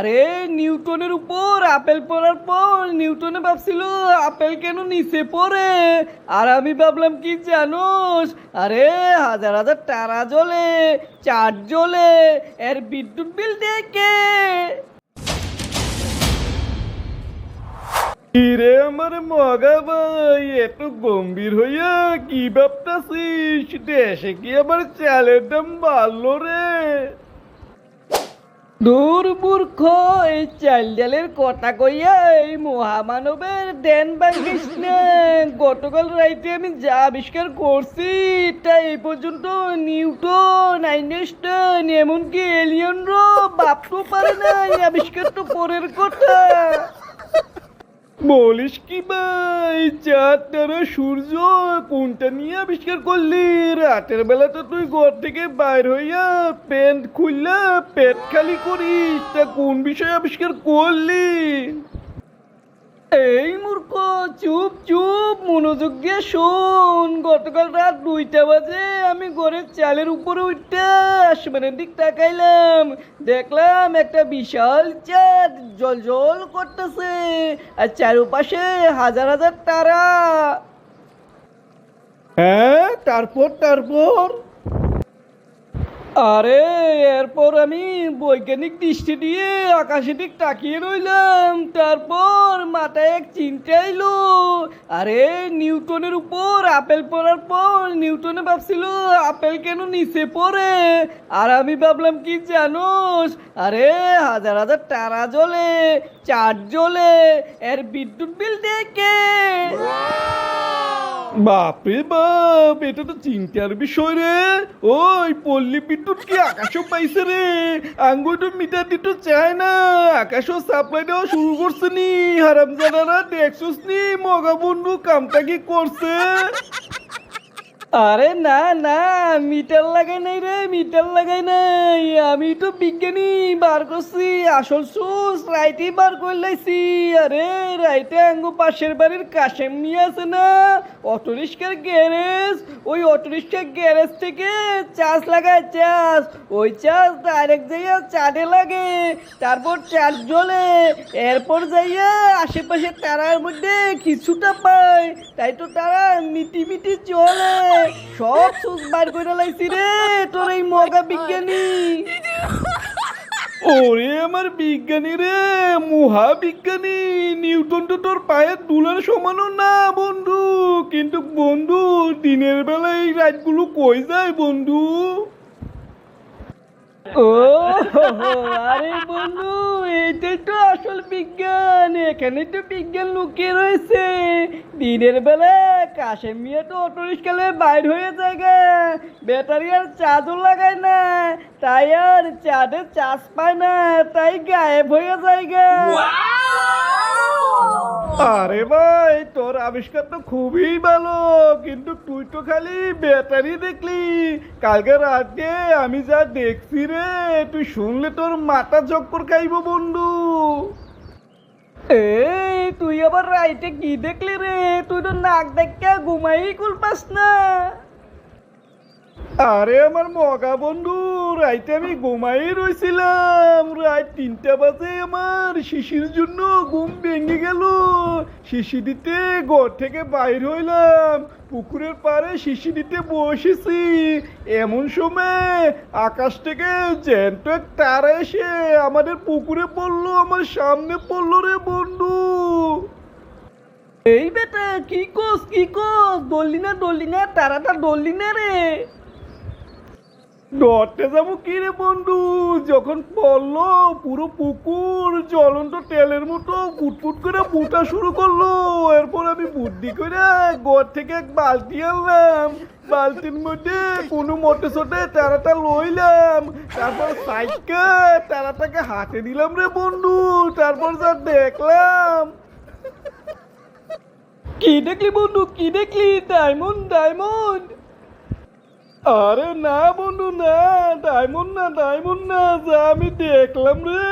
আরে নিউটনের উপর আপেল পড়ার পর নিউটনে ভাবছিল আপেল কেন নিচে পড়ে। আর আমি ভাবলাম কি জানোস, আরে হাজার হাজার তারা জ্বলে, চার্জ জ্বলে, এর বিদ্যুৎ বিল দেখে। কিরে আমার মগা ভাই, এত গম্ভীর হইয়া কি ভাবতাছিস? দেশে কি আবার চালের দাম বাড়লো রে? দূর মূর্খ, এই চাল ডালের কথা কইয়া এই মহামানবের দেন ভাঙ্গিস না। গতকাল রাইতে আমি যা আবিষ্কার করছি তা এই পর্যন্ত নিউটন, আইনস্টাইন, এমনকি এলিয়নরও ভাবতেও পারে না। এই আবিষ্কার তো পরের কথা। বলিস কি ভাই, চাঁদ তারা সূর্য কোনটা নিয়ে আবিষ্কার করলি? রাতের বেলা তো তুই ঘর থেকে বাইর হইয়া প্যান্ট খুললা পেট খালি করিস, তা কোন বিষয় আবিষ্কার করলি? এই মূর্খ, চুপ চুপ মনোযোগ দিয়ে শোন। গতকাল রাত 2টা বাজে আমি ঘরের চালের উপরে উঠতে আসমানের দিক তাকাইলাম, দেখলাম একটা বিশাল চাঁদ জল জল করতেছে, আর চারপাশে হাজার হাজার তারা। হ্যাঁ, তারপর তারপর আরে এরপর আমি বৈজ্ঞানিক দৃষ্টি দিয়ে আকাশের দিক তাকিয়ে রইলাম। তারপর মাথায় এক চিন্তা এলো, আরে নিউটনের উপর আপেল পড়ার পর নিউটনে ভাবছিল আপেল কেন নিচে পড়ে। আর আমি ভাবলাম কি জানোস, আরে হাজার হাজার তারা জ্বলে, চার্জ জ্বলে, এর বিদ্যুৎ বিল দেখে। বাপরে বাপ, এটা তো চিন্তার বিষয় রে। ওই পল্লী বিদ্যুৎ কি আকাশও পাইছে রে? আঙ্গুল তো মিটার দিতে চায় না, আকাশও সাপ্লাই দেওয়া শুরু করছে নি। হারামজাদারা দেখছস নি মগা বন্ধু কামটা কি করছে? আরে না না, মিটার লাগাই নাই রে, মিটার লাগাই নাই। আমি তো বিজ্ঞানী, বার করছি আসল সুস রাইতে বার করে লাইছি। আরে রাইতে আঙ্গু পাশের বাড়ির কাশেম নিয়ে আছে না অটোরিক্সার গ্যারেজ, ওই অটোরিক্সার গ্যারেজ থেকে চার্জ লাগায়, চার্জ ওই চার্জ ডাইরেক্ট যাইয়া চাঁদে লাগে, তারপর চার্জ জ্বলে, এরপর যাইয়া আশেপাশে তারার মধ্যে কিছুটা পায়, তাই তো তারা মিটি মিটি চলে। সব সুস বার করে লাইছি রে তোর এই মগা বিজ্ঞানী। ওরে আমার বিজ্ঞানী রে, মহাবিজ্ঞানী। নিউটন তো তোর পায়ের দুলার সমানও না বন্ধু। কিন্তু বন্ধু, দিনের বেলা এই রাতগুলো কই যায় বন্ধু? ও আরে বন্ধু, এইটাই তো আসল বিজ্ঞান। এখানে তো বিজ্ঞান লুকিয়ে রয়েছে। দিনের বেলা কাশেম মিয়া তো অটোরিক্সালে বাইর হয়ে যায়, ব্যাটারি আর চার্জও লাগায় না, তাই আর চাঁদে চার্জ পায় না, তাই গায়েব হয়ে যায়। আরে ভাই, তোর আবিষ্কার তো খুবই ভালো, কিন্তু তুই তো খালি ব্যাটারি দেখলি। কালকে রাতে আমি যা দেখছি রে, তুই শুনলে তোর মাথা চক্কর খাইব বন্ধু। এই তুই আবার রাইতে কি দেখলি রে? তুই তো নাক দেখা ঘুমাই কুল পাস না। আরে আমার মগা বন্ধু, রাইতে আমি ঘুমাই রইছিলাম। রাত 3টা বাজে আমার শিশির জন্য ঘুম ভেঙে গেল। শিশি দিতে ঘর থেকে বাইর হইলাম, পুকুরের পাড়ে শিশি দিতে বসেছি। এমন সময় আকাশ থেকে জ্যান্ত এক তারা এসে আমাদের পুকুরে পড়লো, আমার সামনে পড়লো রে বন্ধু। এই বেটা, কি কস কি কস? দললি না তারাটা দললি না রে? ধরতে যাবো কি রে বন্ধু, যখন পড়লো পুরো পুকুর জ্বলন্ত তেলের মতো ফুটফুট করে ফুটা শুরু করলো। এরপর আমি বুদ্ধি করে ঘর থেকে এক বালতি আনলাম, বালতির মধ্যে কোনো মটে ছোটে তারাটা লইলাম, তারপর সাইডকে তারাটাকে হাতে দিলাম রে বন্ধু। তারপর যা দেখলাম। কি দেখলি বন্ধু, কি দেখলি? Diamond diamond? আরে না বন্ধু না, ডায়মন্ড না, ডায়মন্ড না, যা আমি দেখলাম রে